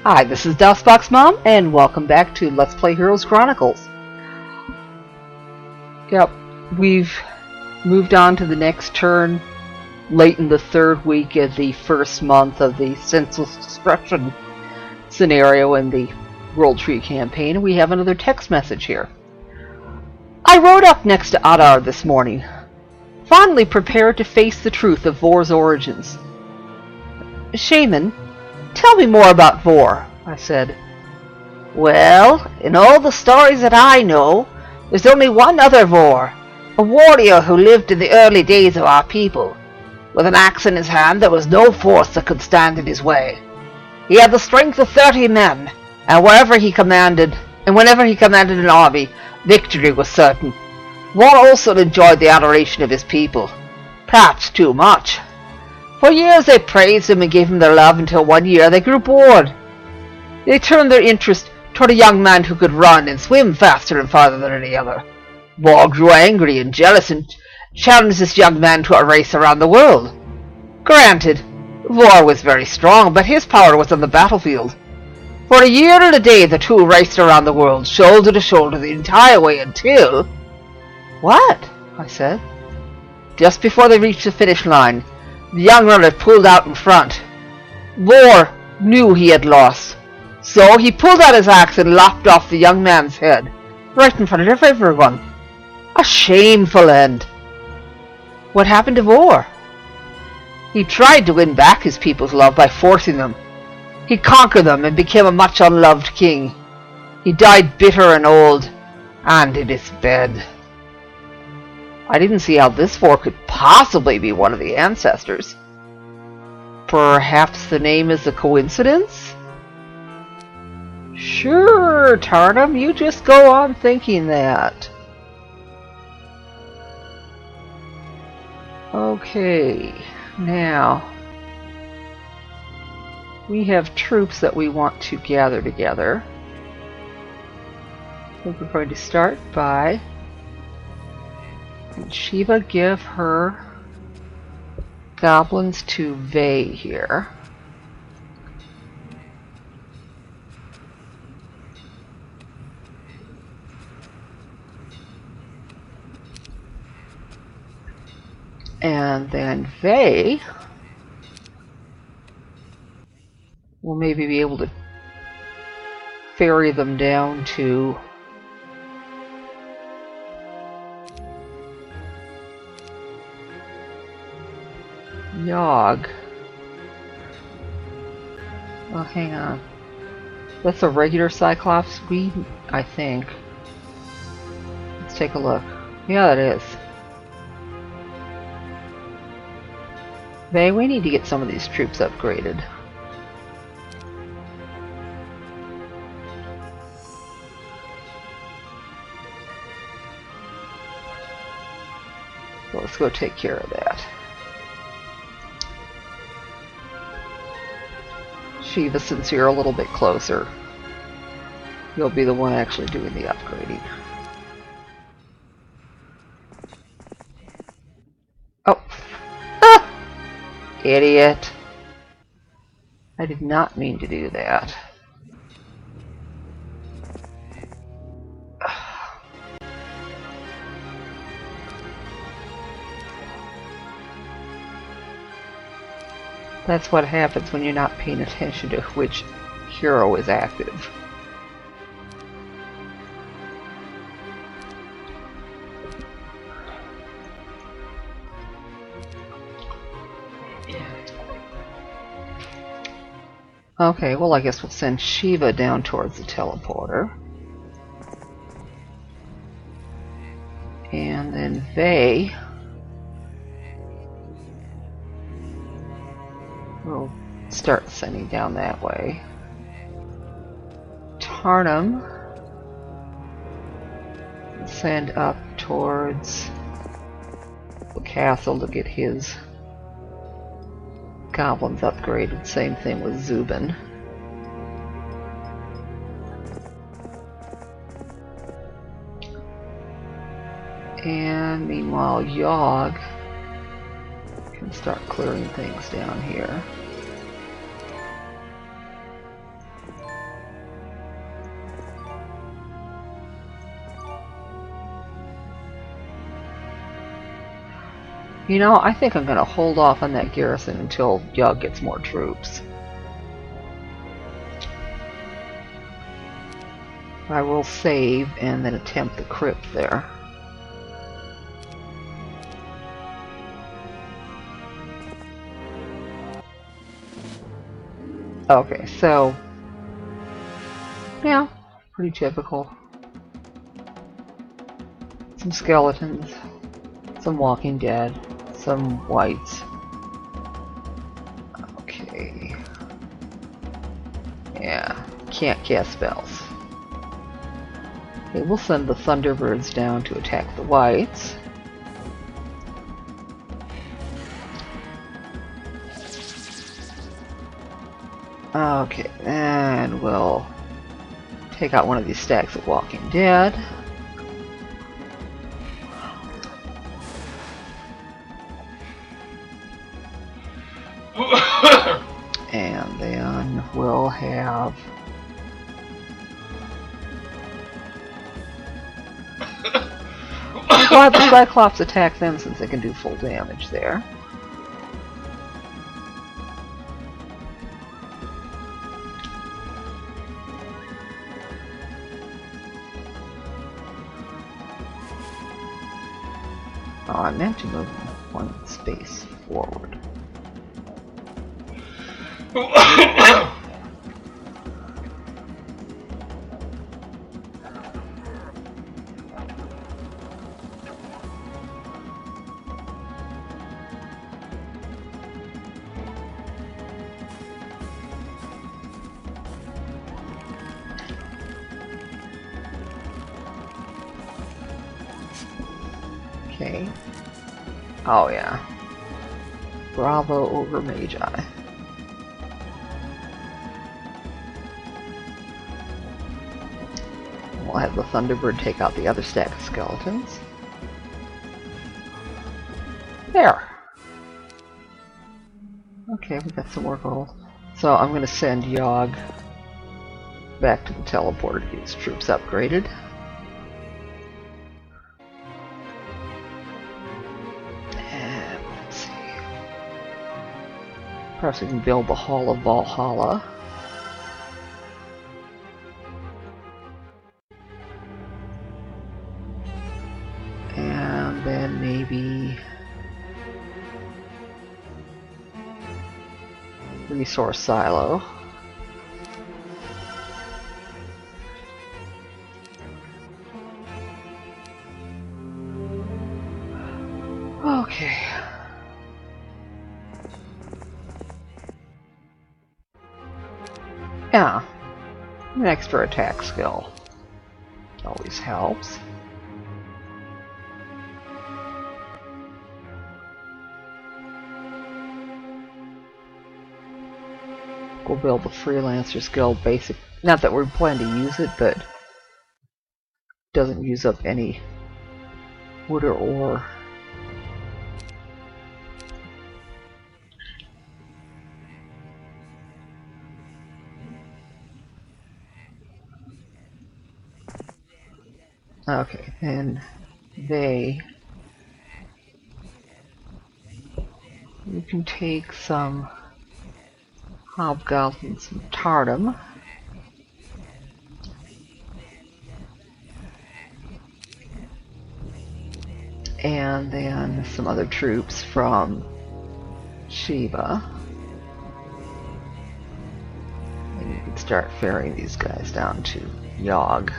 Hi, this is DOSBox Mom, and welcome back to Let's Play Heroes Chronicles. Yep, we've moved on to the next turn, late in the third week of the first month of the senseless destruction scenario in the World Tree campaign, and we have another text message here. I rode up next to Adar this morning, finally prepared to face the truth of Vor's origins. Shaman, tell me more about Vor, I said. Well, in all the stories that I know, there's only one other Vor, a warrior who lived in the early days of our people. With an axe in his hand, there was no force that could stand in his way. He had the strength of 30 men, and whenever he commanded an army, victory was certain. Vor also enjoyed the adoration of his people, perhaps too much. For years they praised him and gave him their love until one year they grew bored. They turned their interest toward a young man who could run and swim faster and farther than any other. Vor grew angry and jealous and challenged this young man to a race around the world. Granted, Vor was very strong, but his power was on the battlefield. For a year and a day the two raced around the world, shoulder to shoulder the entire way until... What? I said. Just before they reached the finish line, the young runner pulled out in front. Vor knew he had lost, so he pulled out his axe and lopped off the young man's head, right in front of everyone. A shameful end. What happened to Vor? He tried to win back his people's love by forcing them. He conquered them and became a much unloved king. He died bitter and old, and in his bed. I didn't see how this Vor could possibly be one of the ancestors. Perhaps the name is a coincidence? Sure, Tarnum, you just go on thinking that. Okay, now we have troops that we want to gather together. I think we're going to start by Shiva give her goblins to Vey here. And then Vey will maybe be able to ferry them down to Yogg. Oh, hang on. That's a regular Cyclops weed, I think. Let's take a look. Yeah, it is. We need to get some of these troops upgraded. So let's go take care of that. Shiva, since you're a little bit closer, you'll be the one actually doing the upgrading. Oh! Ah! Idiot! I did not mean to do that. That's what happens when you're not paying attention to which hero is active. Okay, well I guess we'll send Shiva down towards the teleporter. And then Vey we'll start sending down that way. Tarnum will send up towards the castle to get his goblins upgraded. Same thing with Zubin. And meanwhile, Yogg can start clearing things down here. You know, I think I'm going to hold off on that garrison until Yug gets more troops. I will save and then attempt the crypt there. Okay, so yeah, pretty typical. Some skeletons, some walking dead, some whites. Okay. Yeah, can't cast spells. Okay, we'll send the Thunderbirds down to attack the whites. Okay, and we'll take out one of these stacks of Walking Dead. And then we'll have we'll have the Cyclops attack them since they can do full damage there. Oh, I meant to move one space forward. Okay. Oh yeah. Bravo over Magi. We'll have the Thunderbird take out the other stack of skeletons. There! Okay, we got some more gold. So I'm going to send Yog back to the teleporter to get his troops upgraded. And let's see. Perhaps we can build the Hall of Valhalla. And then maybe resource silo. Okay. Yeah. An extra attack skill always helps. We'll build the freelancer skill basic. Not that we're planning to use it, but doesn't use up any wood or ore. Okay, and you can take some hobgoblins and Tardum. And then some other troops from Shiva. And you can start ferrying these guys down to Yog.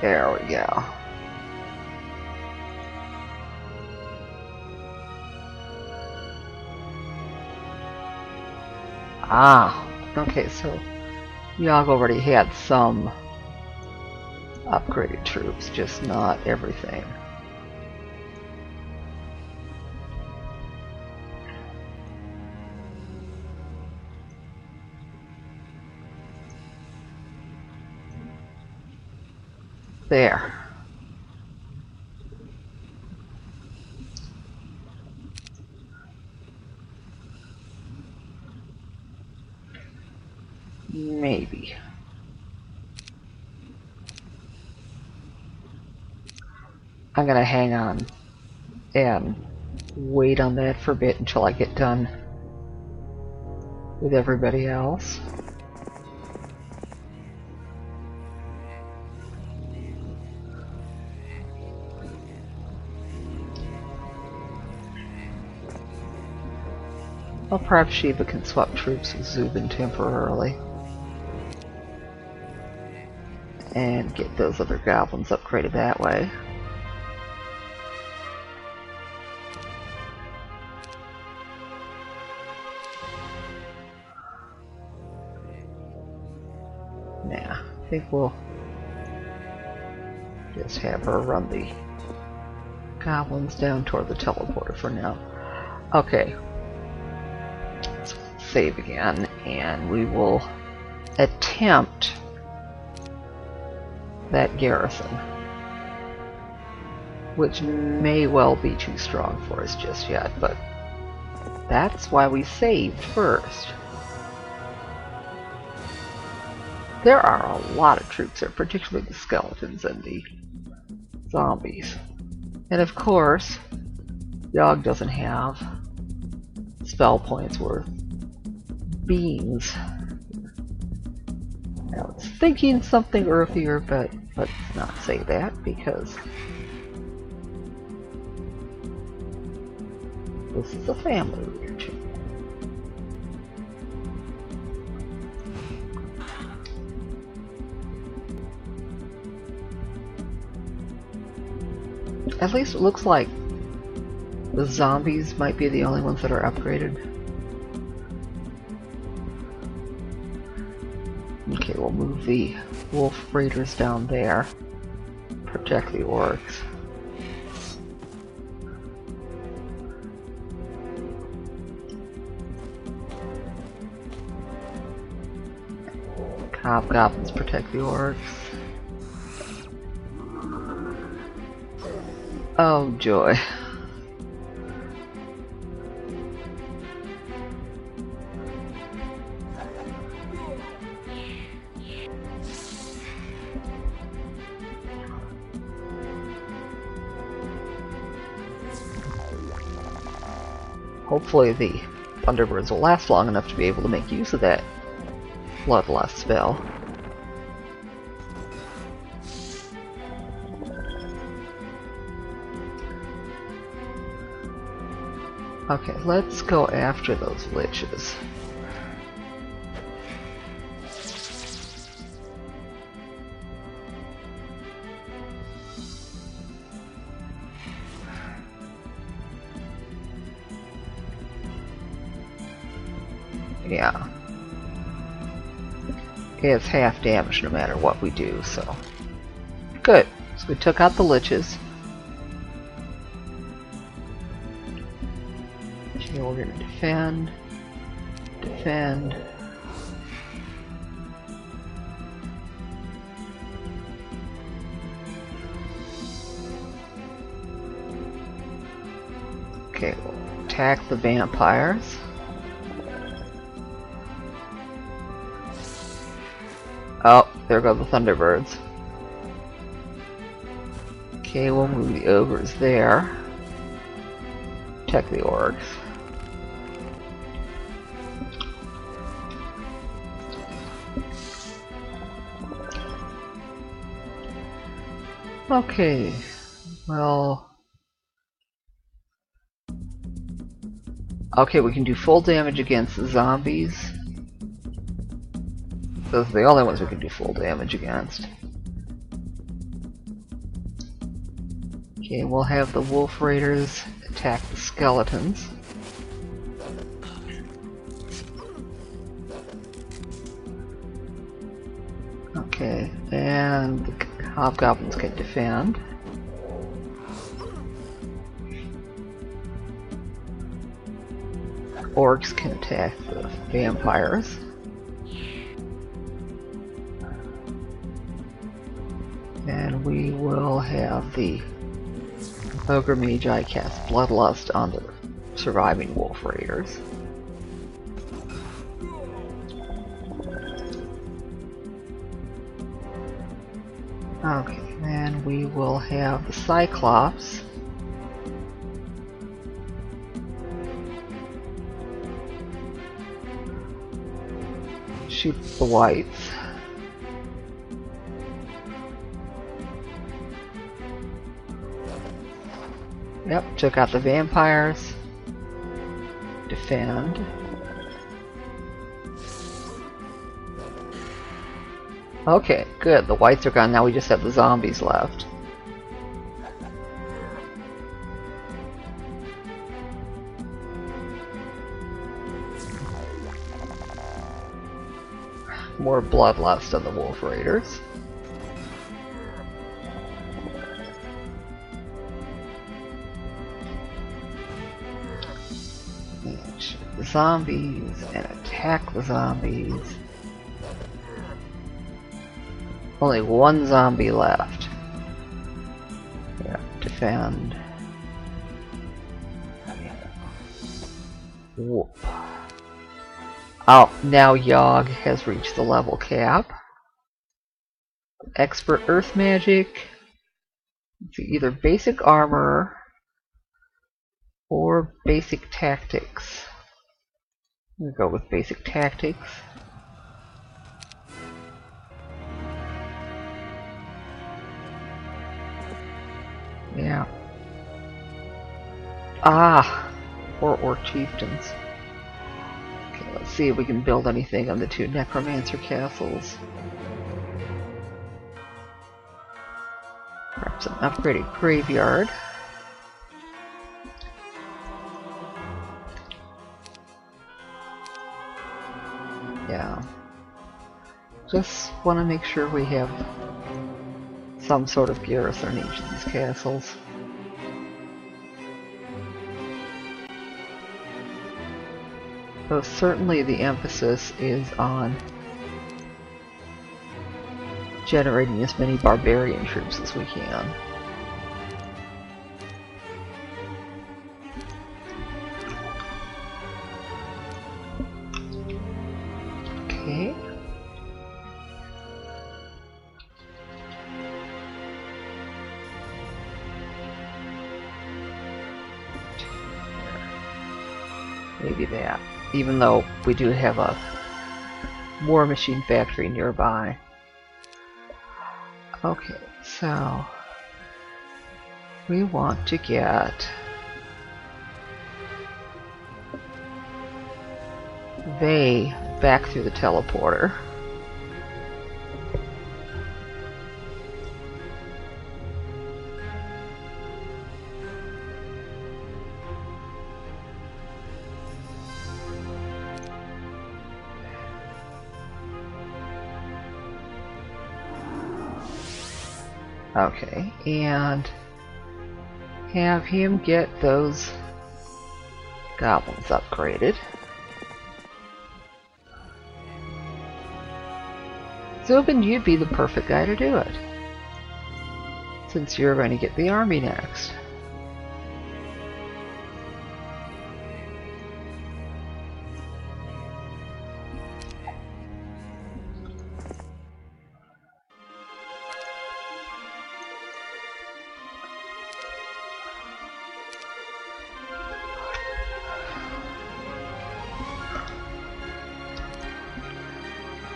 There we go. Ah, okay, so Yogg already had some upgraded troops, just not everything. There. Maybe. I'm gonna hang on and wait on that for a bit until I get done with everybody else. Well, perhaps Shiva can swap troops with Zubin temporarily. And get those other goblins upgraded that way. Nah, I think we'll just have her run the goblins down toward the teleporter for now. Okay. Let's save again, and we will attempt that garrison, which may well be too strong for us just yet, but that's why we saved first. There are a lot of troops there, particularly the skeletons and the zombies. And of course, Yogg doesn't have spell points worth beans. I was thinking something earthier, but let's not say that because this is a family religion. At least it looks like the zombies might be the only ones that are upgraded. Okay, we'll move the wolf raiders down there. Protect the orcs. Hobgoblins protect the orcs. Oh joy. Hopefully the Thunderbirds will last long enough to be able to make use of that Bloodlust spell. Okay, let's go after those liches. Yeah. It's half damage no matter what we do, so. Good. So we took out the liches. Okay, we're gonna defend. Defend. Okay, we'll attack the vampires. Oh, there go the Thunderbirds. Okay, we'll move the ogres there. Protect the orcs. Okay, well... Okay, we can do full damage against the zombies. Those are the only ones we can do full damage against. Okay, we'll have the wolf raiders attack the skeletons. Okay, and the hobgoblins can defend. Orcs can attack the vampires. And we will have the Ogre Magi cast Bloodlust on the surviving wolf raiders. Okay, then we will have the Cyclops shoot the whites. Yep, took out the vampires. Defend. Okay, good. The whites are gone. Now we just have the zombies left. More bloodlust on the wolf raiders. And shoot the zombies and attack the zombies. Only one zombie left. Yeah, defend. Whoop. Oh, now Yogg has reached the level cap. Expert Earth Magic. It's either basic armor or basic tactics. I'm gonna go with basic tactics. Yeah. Ah! Or chieftains. Okay, let's see if we can build anything on the two necromancer castles. Perhaps an upgraded graveyard. Yeah. Just want to make sure we have some sort of garrison in each of these castles. So certainly the emphasis is on generating as many barbarian troops as we can. Okay. Maybe that. Even though we do have a war machine factory nearby. Okay, so we want to get they back through the teleporter. Okay, and have him get those goblins upgraded. Zubin, you'd be the perfect guy to do it, since you're going to get the army next.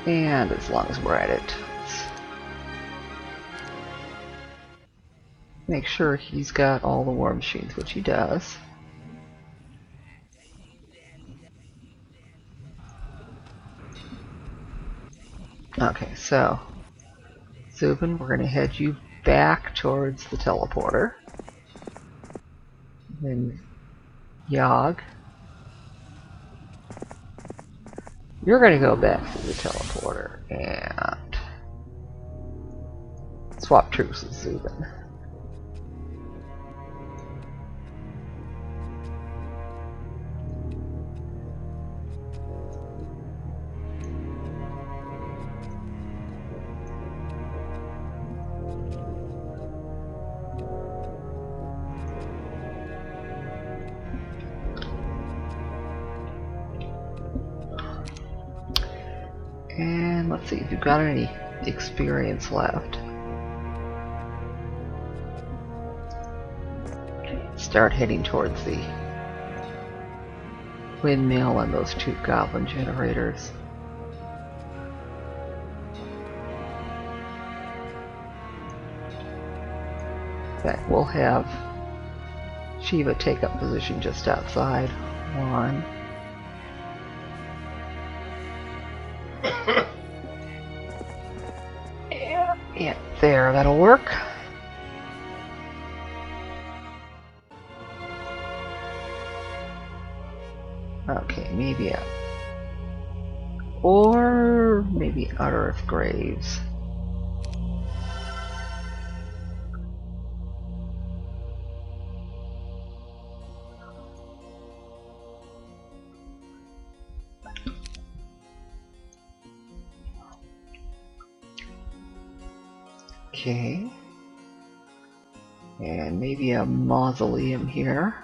And as long as we're at it, let's make sure he's got all the war machines, which he does. Okay, so Zubin, we're going to head you back towards the teleporter. Then Yogg. You're gonna go back to the teleporter and swap troops with Zubin. And let's see if you've got any experience left. Start heading towards the windmill and those 2 goblin generators. In fact, we'll have Shiva take up position just outside. 1. Yeah, there, that'll work. Okay, maybe up. Or maybe unearth graves. Okay. And maybe a mausoleum here.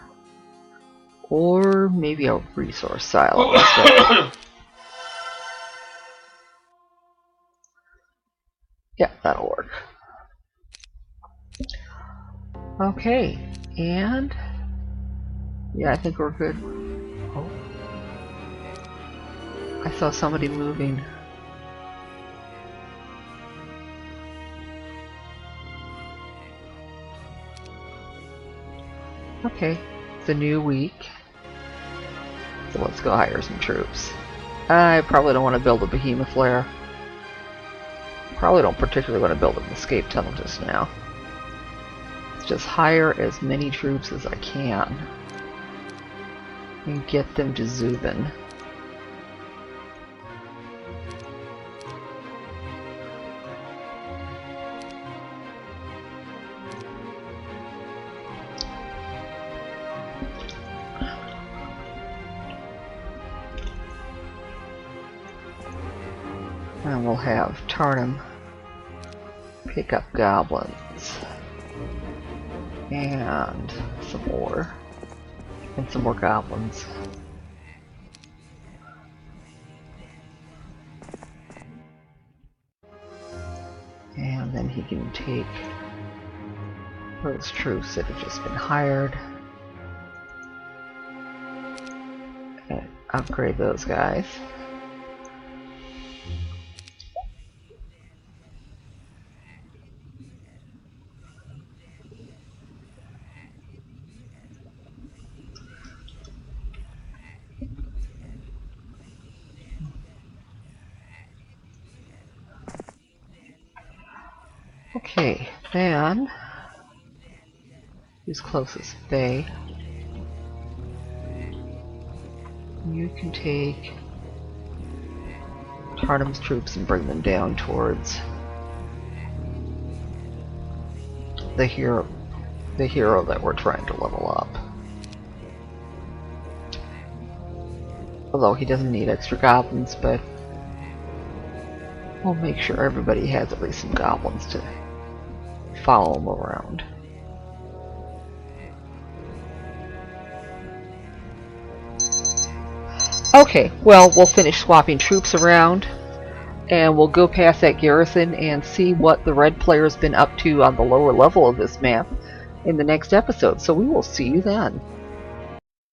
Or maybe a resource silo instead. Yeah, that'll work. Okay, and yeah, I think we're good. Oh, I saw somebody moving. Okay, it's a new week. So let's go hire some troops. I probably don't want to build a behemoth lair. Probably don't particularly want to build an escape tunnel just now. Let's just hire as many troops as I can. And get them to Zubin. And we'll have Tarnum pick up goblins. And some more. And some more goblins. And then he can take those troops that have just been hired and upgrade those guys. Okay, then who's closest? They. You can take Tarnum's troops and bring them down towards the hero that we're trying to level up. Although he doesn't need extra goblins, but we'll make sure everybody has at least some goblins to follow him around. Okay, well, we'll finish swapping troops around, and we'll go past that garrison and see what the red player's been up to on the lower level of this map in the next episode. So we will see you then.